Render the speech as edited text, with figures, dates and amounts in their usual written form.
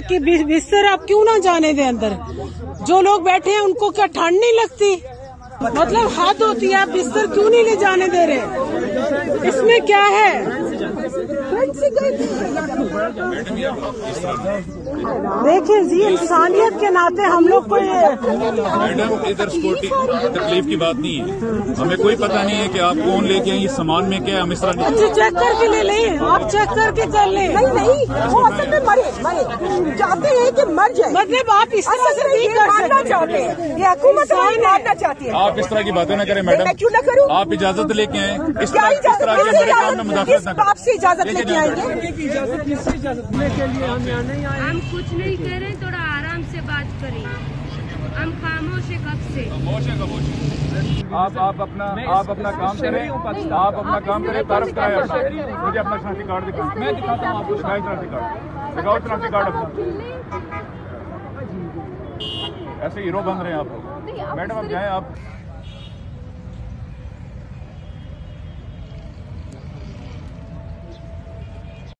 कि बिस्तर आप क्यों ना जाने दें अंदर। जो लोग बैठे हैं उनको क्या ठंड नहीं लगती? मतलब हद होती है, आप बिस्तर क्यों नहीं ले जाने दे रहे? इसमें क्या है? देखिए जी, इंसानियत के नाते हम लोग को मैडम इधर सिक्योरिटी तकलीफ की बात नहीं है, हमें कोई पता नहीं है कि आप कौन लेके आए, सामान में क्या है, हम इस तरह अच्छा चेक करके ले लें, आप चेक करके कर लें। नहीं, वो असल में मरे चाहते हैं कि मर जाए, मतलब आप इस तरह से नहीं कर मारना चाहते हैं, ये हुकूमत मारना चाहती है। आप इस तरह की बातें न करें मैडम। मैं क्यों न करूं? आप इजाजत लेके आए, इस क्या तरह के हमारे काम में मुदाखलत न करें। आपसे इजाजत लेके आएंगे? हम कुछ नहीं कह रहे, थोड़ा आराम से बात करें, हम खामोश है कब से। आप अपना काम करें, आप अपना काम करें, तारफ कराए अपना। मुझे अपना शनाख्ती कार्ड दिखाओ, मैं दिखाता हूँ आपको। शनाख्ती कार्ड दिखाओ, शनाख्ती कार्ड अपना। ऐसे हीरो बन रहे हैं आप लोग। मैडम आप जाएं आप।